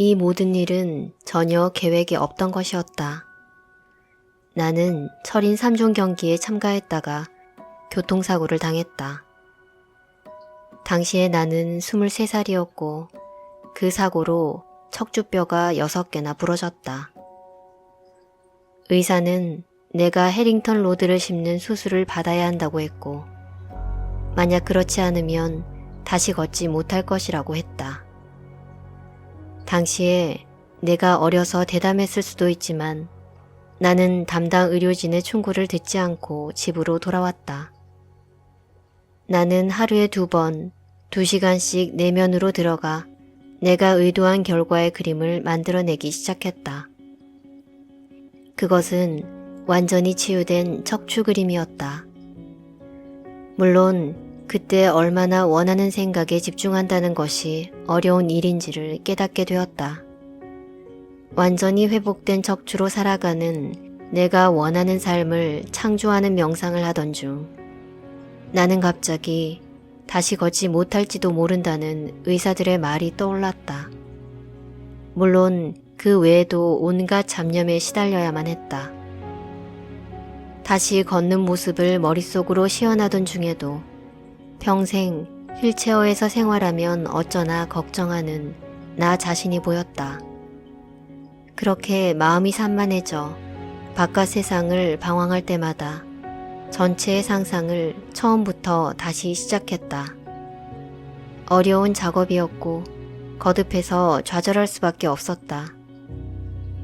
이 모든 일은 전혀 계획에 없던 것이었다. 나는 철인 3종 경기에 참가했다가 교통사고를 당했다. 당시에 나는 23살이었고 그 사고로 척추뼈가 6개나 부러졌다. 의사는 내가 해링턴 로드를 짚는 수술을 받아야 한다고 했고 만약 그렇지 않으면 다시 걷지 못할 것이라고 했다. 당시에 내가 어려서 대담했을 수도 있지만 나는 담당 의료진의 충고를 듣지 않고 집으로 돌아왔다. 나는 하루에 2번, 2시간씩 내면으로 들어가 내가 의도한 결과의 그림을 만들어내기 시작했다. 그것은 완전히 치유된 척추 그림이었다. 물론 그때 얼마나 원하는 생각에 집중한다는 것이 어려운 일인지를 깨닫게 되었다. 완전히 회복된 척추로 살아가는 내가 원하는 삶을 창조하는 명상을 하던 중 나는 갑자기 다시 걷지 못할지도 모른다는 의사들의 말이 떠올랐다. 물론 그 외에도 온갖 잡념에 시달려야만 했다. 다시 걷는 모습을 머릿속으로 시연하던 중에도 평생 휠체어에서 생활하면 어쩌나 걱정하는 나 자신이 보였다. 그렇게 마음이 산만해져 바깥 세상을 방황할 때마다 전체의 상상을 처음부터 다시 시작했다. 어려운 작업이었고 거듭해서 좌절할 수밖에 없었다.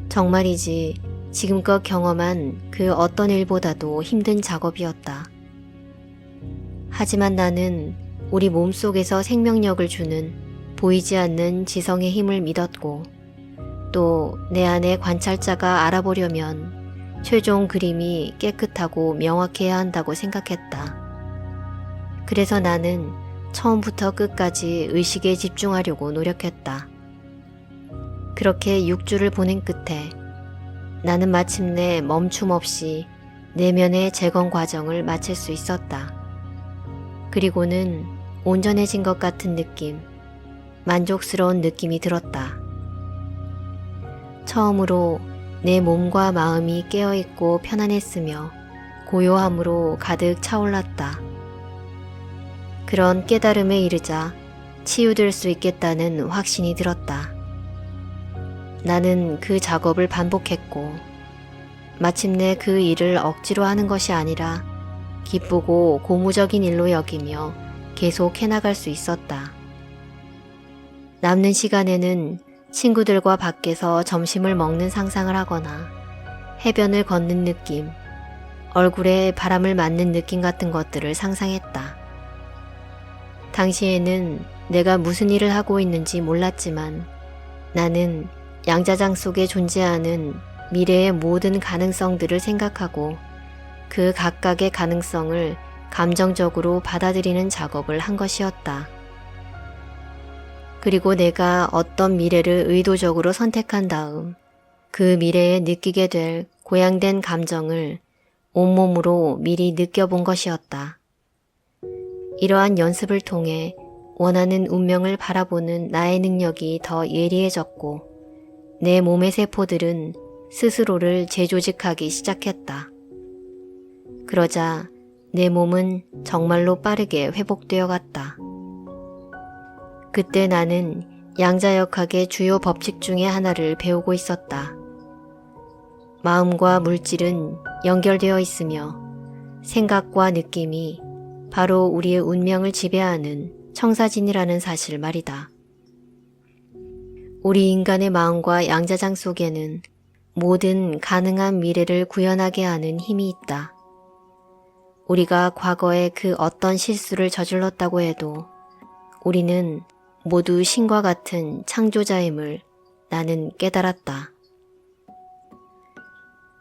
정말이지 지금껏 경험한 그 어떤 일보다도 힘든 작업이었다. 하지만 나는 우리 몸속에서 생명력을 주는 보이지 않는 지성의 힘을 믿었고 또 내 안의 관찰자가 알아보려면 최종 그림이 깨끗하고 명확해야 한다고 생각했다. 그래서 나는 처음부터 끝까지 의식에 집중하려고 노력했다. 그렇게 6주를 보낸 끝에 나는 마침내 멈춤 없이 내면의 재건 과정을 마칠 수 있었다. 그리고는 온전해진 것 같은 느낌, 만족스러운 느낌이 들었다. 처음으로 내 몸과 마음이 깨어있고 편안했으며 고요함으로 가득 차올랐다. 그런 깨달음에 이르자 치유될 수 있겠다는 확신이 들었다. 나는 그 작업을 반복했고 마침내 그 일을 억지로 하는 것이 아니라 기쁘고 고무적인 일로 여기며 계속 해나갈 수 있었다. 남는 시간에는 친구들과 밖에서 점심을 먹는 상상을 하거나 해변을 걷는 느낌, 얼굴에 바람을 맞는 느낌 같은 것들을 상상했다. 당시에는 내가 무슨 일을 하고 있는지 몰랐지만 나는 양자장 속에 존재하는 미래의 모든 가능성들을 생각하고 그 각각의 가능성을 감정적으로 받아들이는 작업을 한 것이었다. 그리고 내가 어떤 미래를 의도적으로 선택한 다음 그 미래에 느끼게 될 고양된 감정을 온몸으로 미리 느껴본 것이었다. 이러한 연습을 통해 원하는 운명을 바라보는 나의 능력이 더 예리해졌고 내 몸의 세포들은 스스로를 재조직하기 시작했다. 그러자 내 몸은 정말로 빠르게 회복되어 갔다. 그때 나는 양자역학의 주요 법칙 중에 하나를 배우고 있었다. 마음과 물질은 연결되어 있으며 생각과 느낌이 바로 우리의 운명을 지배하는 청사진이라는 사실 말이다. 우리 인간의 마음과 양자장 속에는 모든 가능한 미래를 구현하게 하는 힘이 있다. 우리가 과거에 그 어떤 실수를 저질렀다고 해도 우리는 모두 신과 같은 창조자임을 나는 깨달았다.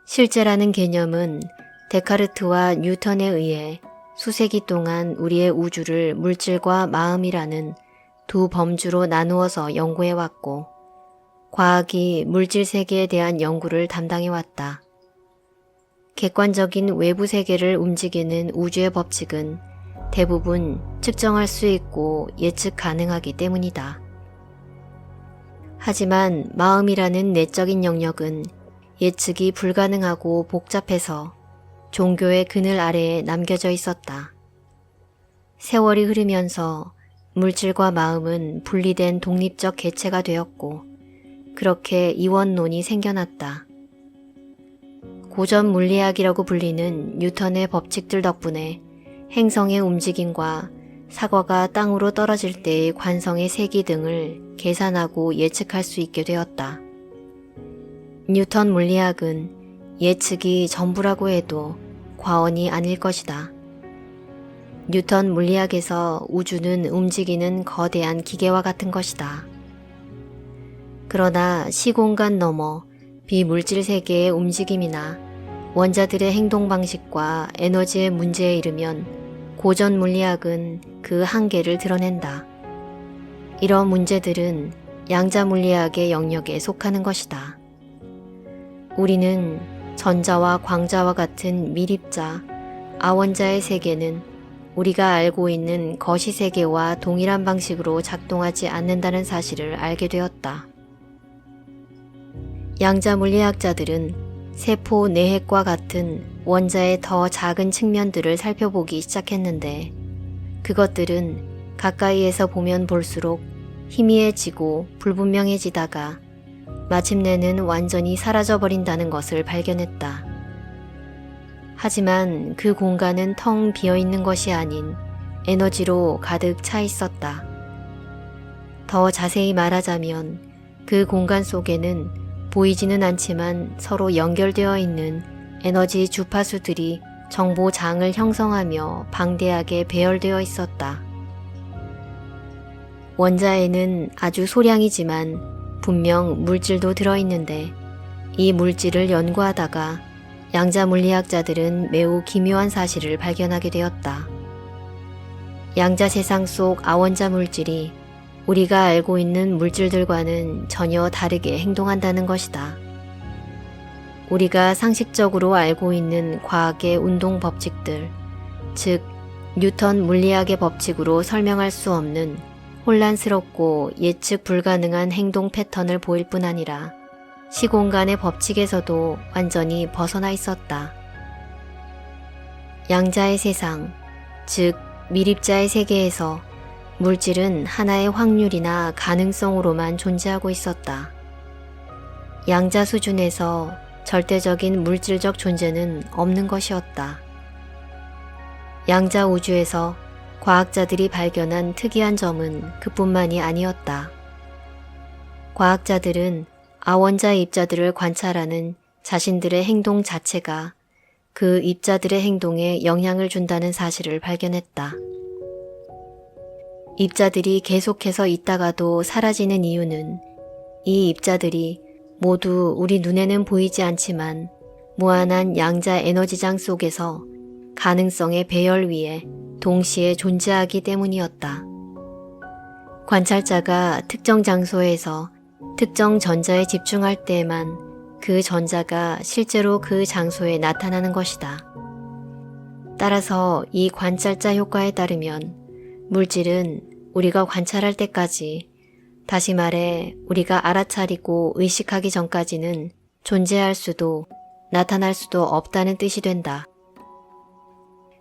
실제라는 개념은 데카르트와 뉴턴에 의해 수세기 동안 우리의 우주를 물질과 마음이라는 두 범주로 나누어서 연구해왔고 과학이 물질 세계에 대한 연구를 담당해왔다. 객관적인 외부 세계를 움직이는 우주의 법칙은 대부분 측정할 수 있고 예측 가능하기 때문이다. 하지만 마음이라는 내적인 영역은 예측이 불가능하고 복잡해서 종교의 그늘 아래에 남겨져 있었다. 세월이 흐르면서 물질과 마음은 분리된 독립적 개체가 되었고 그렇게 이원론이 생겨났다. 고전 물리학이라고 불리는 뉴턴의 법칙들 덕분에 행성의 움직임과 사과가 땅으로 떨어질 때의 관성의 세기 등을 계산하고 예측할 수 있게 되었다. 뉴턴 물리학은 예측이 전부라고 해도 과언이 아닐 것이다. 뉴턴 물리학에서 우주는 움직이는 거대한 기계와 같은 것이다. 그러나 시공간 너머 비물질 세계의 움직임이나 원자들의 행동 방식과 에너지의 문제에 이르면 고전 물리학은 그 한계를 드러낸다. 이런 문제들은 양자 물리학의 영역에 속하는 것이다. 우리는 전자와 광자와 같은 미립자, 아원자의 세계는 우리가 알고 있는 거시 세계와 동일한 방식으로 작동하지 않는다는 사실을 알게 되었다. 양자 물리학자들은 세포 내핵과 같은 원자의 더 작은 측면들을 살펴보기 시작했는데 그것들은 가까이에서 보면 볼수록 희미해지고 불분명해지다가 마침내는 완전히 사라져버린다는 것을 발견했다. 하지만 그 공간은 텅 비어있는 것이 아닌 에너지로 가득 차 있었다. 더 자세히 말하자면 그 공간 속에는 보이지는 않지만 서로 연결되어 있는 에너지 주파수들이 정보장을 형성하며 방대하게 배열되어 있었다. 원자에는 아주 소량이지만 분명 물질도 들어있는데 이 물질을 연구하다가 양자 물리학자들은 매우 기묘한 사실을 발견하게 되었다. 양자 세상 속 아원자 물질이 우리가 알고 있는 물질들과는 전혀 다르게 행동한다는 것이다. 우리가 상식적으로 알고 있는 과학의 운동 법칙들, 즉 뉴턴 물리학의 법칙으로 설명할 수 없는 혼란스럽고 예측 불가능한 행동 패턴을 보일 뿐 아니라 시공간의 법칙에서도 완전히 벗어나 있었다. 양자의 세상, 즉 미립자의 세계에서 물질은 하나의 확률이나 가능성으로만 존재하고 있었다. 양자 수준에서 절대적인 물질적 존재는 없는 것이었다. 양자 우주에서 과학자들이 발견한 특이한 점은 그뿐만이 아니었다. 과학자들은 아원자 입자들을 관찰하는 자신들의 행동 자체가 그 입자들의 행동에 영향을 준다는 사실을 발견했다. 입자들이 계속해서 있다가도 사라지는 이유는 이 입자들이 모두 우리 눈에는 보이지 않지만 무한한 양자 에너지장 속에서 가능성의 배열 위에 동시에 존재하기 때문이었다. 관찰자가 특정 장소에서 특정 전자에 집중할 때에만 그 전자가 실제로 그 장소에 나타나는 것이다. 따라서 이 관찰자 효과에 따르면 물질은 우리가 관찰할 때까지, 다시 말해 우리가 알아차리고 의식하기 전까지는 존재할 수도 나타날 수도 없다는 뜻이 된다.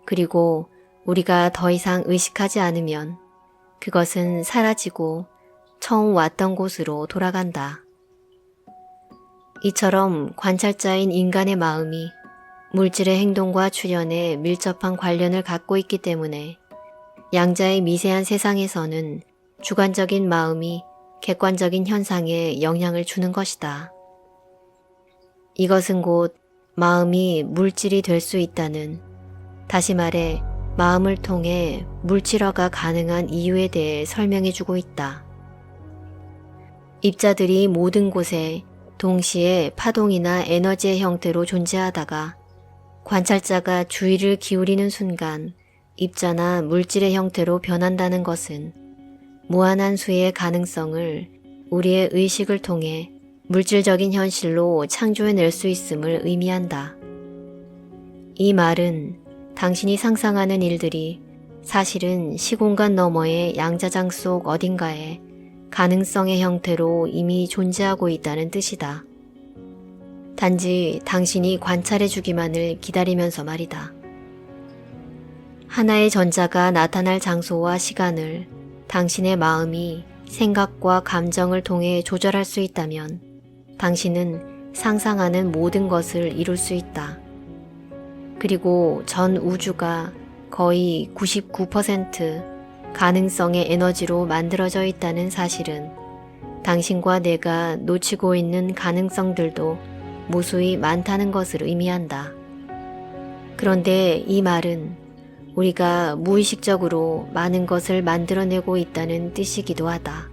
그리고 우리가 더 이상 의식하지 않으면 그것은 사라지고 처음 왔던 곳으로 돌아간다. 이처럼 관찰자인 인간의 마음이 물질의 행동과 출현에 밀접한 관련을 갖고 있기 때문에 양자의 미세한 세상에서는 주관적인 마음이 객관적인 현상에 영향을 주는 것이다. 이것은 곧 마음이 물질이 될 수 있다는, 다시 말해 마음을 통해 물질화가 가능한 이유에 대해 설명해주고 있다. 입자들이 모든 곳에 동시에 파동이나 에너지의 형태로 존재하다가 관찰자가 주의를 기울이는 순간 입자나 물질의 형태로 변한다는 것은 무한한 수의 가능성을 우리의 의식을 통해 물질적인 현실로 창조해낼 수 있음을 의미한다. 이 말은 당신이 상상하는 일들이 사실은 시공간 너머의 양자장 속 어딘가에 가능성의 형태로 이미 존재하고 있다는 뜻이다. 단지 당신이 관찰해주기만을 기다리면서 말이다. 하나의 전자가 나타날 장소와 시간을 당신의 마음이 생각과 감정을 통해 조절할 수 있다면 당신은 상상하는 모든 것을 이룰 수 있다. 그리고 전 우주가 거의 99% 가능성의 에너지로 만들어져 있다는 사실은 당신과 내가 놓치고 있는 가능성들도 무수히 많다는 것을 의미한다. 그런데 이 말은 우리가 무의식적으로 많은 것을 만들어내고 있다는 뜻이기도 하다.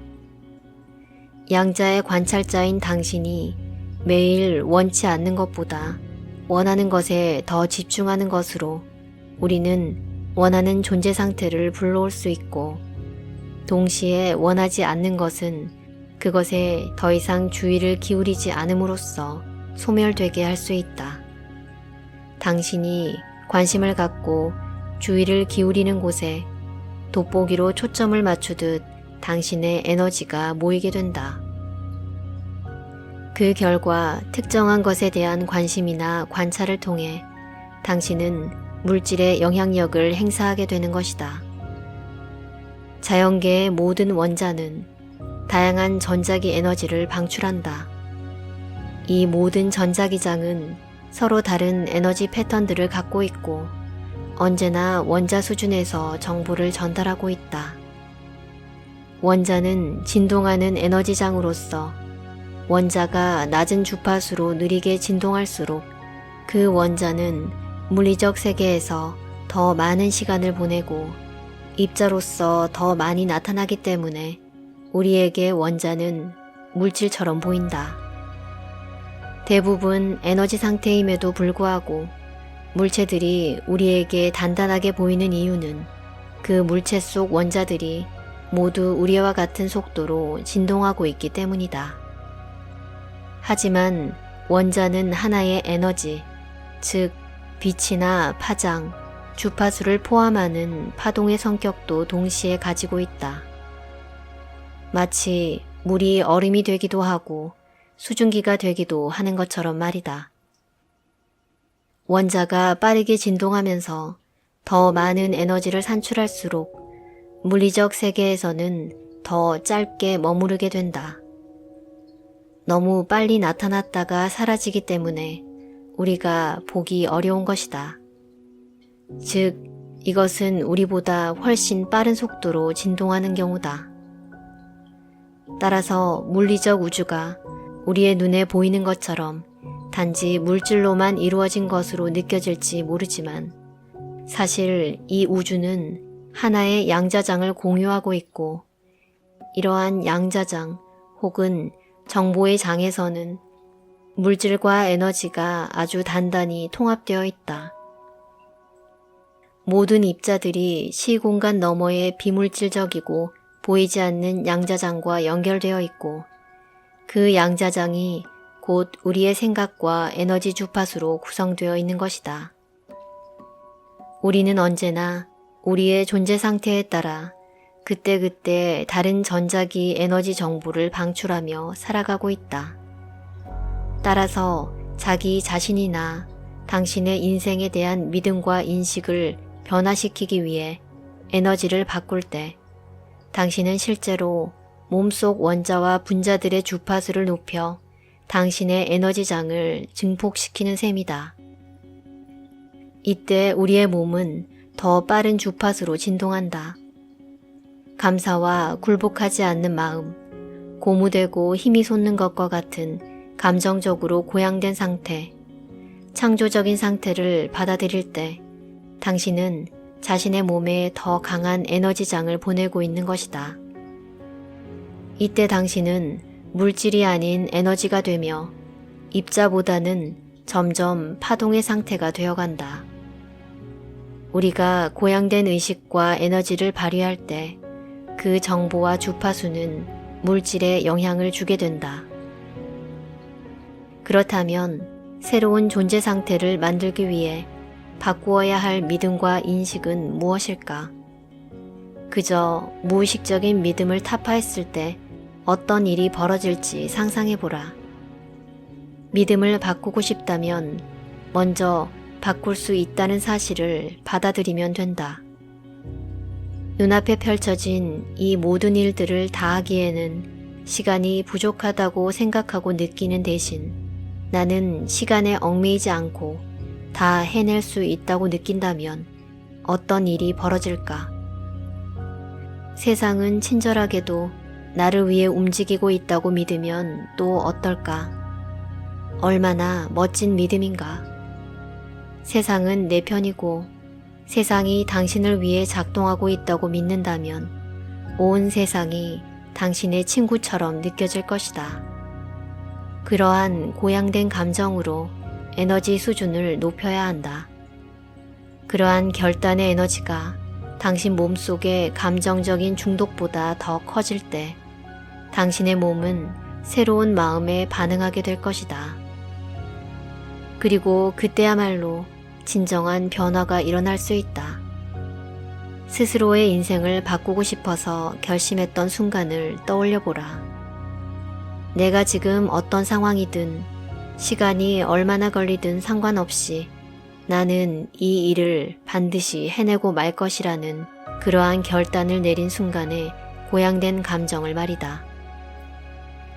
양자의 관찰자인 당신이 매일 원치 않는 것보다 원하는 것에 더 집중하는 것으로 우리는 원하는 존재 상태를 불러올 수 있고, 동시에 원하지 않는 것은 그것에 더 이상 주의를 기울이지 않음으로써 소멸되게 할 수 있다. 당신이 관심을 갖고 주의를 기울이는 곳에 돋보기로 초점을 맞추듯 당신의 에너지가 모이게 된다. 그 결과 특정한 것에 대한 관심이나 관찰을 통해 당신은 물질의 영향력을 행사하게 되는 것이다. 자연계의 모든 원자는 다양한 전자기 에너지를 방출한다. 이 모든 전자기장은 서로 다른 에너지 패턴들을 갖고 있고 언제나 원자 수준에서 정보를 전달하고 있다. 원자는 진동하는 에너지장으로서 원자가 낮은 주파수로 느리게 진동할수록 그 원자는 물리적 세계에서 더 많은 시간을 보내고 입자로서 더 많이 나타나기 때문에 우리에게 원자는 물질처럼 보인다. 대부분 에너지 상태임에도 불구하고 물체들이 우리에게 단단하게 보이는 이유는 그 물체 속 원자들이 모두 우리와 같은 속도로 진동하고 있기 때문이다. 하지만 원자는 하나의 에너지, 즉 빛이나 파장, 주파수를 포함하는 파동의 성격도 동시에 가지고 있다. 마치 물이 얼음이 되기도 하고 수증기가 되기도 하는 것처럼 말이다. 원자가 빠르게 진동하면서 더 많은 에너지를 산출할수록 물리적 세계에서는 더 짧게 머무르게 된다. 너무 빨리 나타났다가 사라지기 때문에 우리가 보기 어려운 것이다. 즉, 이것은 우리보다 훨씬 빠른 속도로 진동하는 경우다. 따라서 물리적 우주가 우리의 눈에 보이는 것처럼 단지 물질로만 이루어진 것으로 느껴질지 모르지만 사실 이 우주는 하나의 양자장을 공유하고 있고 이러한 양자장 혹은 정보의 장에서는 물질과 에너지가 아주 단단히 통합되어 있다. 모든 입자들이 시공간 너머의 비물질적이고 보이지 않는 양자장과 연결되어 있고 그 양자장이 곧 우리의 생각과 에너지 주파수로 구성되어 있는 것이다. 우리는 언제나 우리의 존재 상태에 따라 그때그때 다른 전자기 에너지 정보를 방출하며 살아가고 있다. 따라서 자기 자신이나 당신의 인생에 대한 믿음과 인식을 변화시키기 위해 에너지를 바꿀 때 당신은 실제로 몸속 원자와 분자들의 주파수를 높여 당신의 에너지장을 증폭시키는 셈이다. 이때 우리의 몸은 더 빠른 주파수로 진동한다. 감사와 굴복하지 않는 마음, 고무되고 힘이 솟는 것과 같은 감정적으로 고양된 상태, 창조적인 상태를 받아들일 때 당신은 자신의 몸에 더 강한 에너지장을 보내고 있는 것이다. 이때 당신은 물질이 아닌 에너지가 되며 입자보다는 점점 파동의 상태가 되어간다. 우리가 고양된 의식과 에너지를 발휘할 때 그 정보와 주파수는 물질에 영향을 주게 된다. 그렇다면 새로운 존재 상태를 만들기 위해 바꾸어야 할 믿음과 인식은 무엇일까? 그저 무의식적인 믿음을 타파했을 때 어떤 일이 벌어질지 상상해보라. 믿음을 바꾸고 싶다면 먼저 바꿀 수 있다는 사실을 받아들이면 된다. 눈앞에 펼쳐진 이 모든 일들을 다 하기에는 시간이 부족하다고 생각하고 느끼는 대신 나는 시간에 얽매이지 않고 다 해낼 수 있다고 느낀다면 어떤 일이 벌어질까? 세상은 친절하게도 나를 위해 움직이고 있다고 믿으면 또 어떨까? 얼마나 멋진 믿음인가? 세상은 내 편이고 세상이 당신을 위해 작동하고 있다고 믿는다면 온 세상이 당신의 친구처럼 느껴질 것이다. 그러한 고양된 감정으로 에너지 수준을 높여야 한다. 그러한 결단의 에너지가 당신 몸속의 감정적인 중독보다 더 커질 때 당신의 몸은 새로운 마음에 반응하게 될 것이다. 그리고 그때야말로 진정한 변화가 일어날 수 있다. 스스로의 인생을 바꾸고 싶어서 결심했던 순간을 떠올려보라. 내가 지금 어떤 상황이든 시간이 얼마나 걸리든 상관없이 나는 이 일을 반드시 해내고 말 것이라는 그러한 결단을 내린 순간에 고양된 감정을 말이다.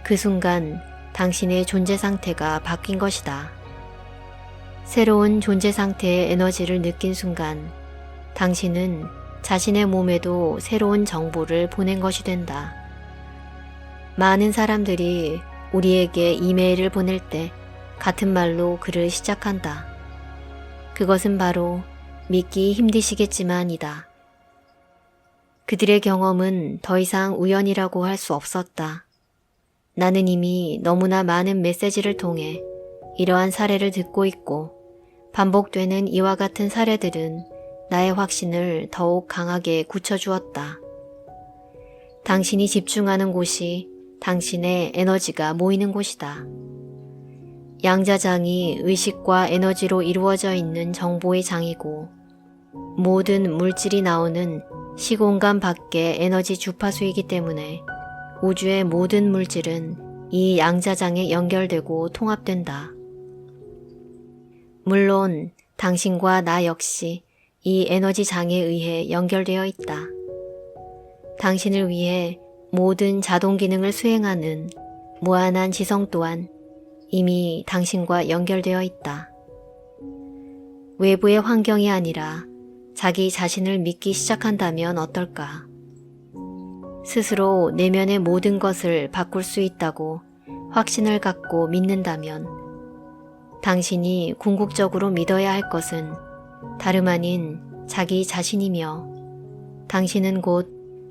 그 순간 당신의 존재 상태가 바뀐 것이다. 새로운 존재 상태의 에너지를 느낀 순간 당신은 자신의 몸에도 새로운 정보를 보낸 것이 된다. 많은 사람들이 우리에게 이메일을 보낼 때 같은 말로 글을 시작한다. 그것은 바로 믿기 힘드시겠지만이다. 그들의 경험은 더 이상 우연이라고 할 수 없었다. 나는 이미 너무나 많은 메시지를 통해 이러한 사례를 듣고 있고 반복되는 이와 같은 사례들은 나의 확신을 더욱 강하게 굳혀주었다. 당신이 집중하는 곳이 당신의 에너지가 모이는 곳이다. 양자장이 의식과 에너지로 이루어져 있는 정보의 장이고 모든 물질이 나오는 시공간 밖의 에너지 주파수이기 때문에 우주의 모든 물질은 이 양자장에 연결되고 통합된다. 물론 당신과 나 역시 이 에너지 장에 의해 연결되어 있다. 당신을 위해 모든 자동 기능을 수행하는 무한한 지성 또한 이미 당신과 연결되어 있다. 외부의 환경이 아니라 자기 자신을 믿기 시작한다면 어떨까? 스스로 내면의 모든 것을 바꿀 수 있다고 확신을 갖고 믿는다면 당신이 궁극적으로 믿어야 할 것은 다름 아닌 자기 자신이며 당신은 곧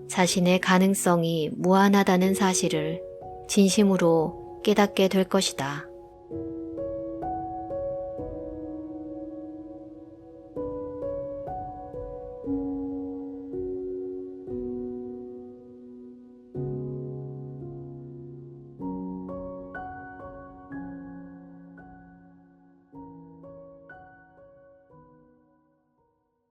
자신의 가능성이 무한하다는 사실을 진심으로 깨닫게 될 것이다.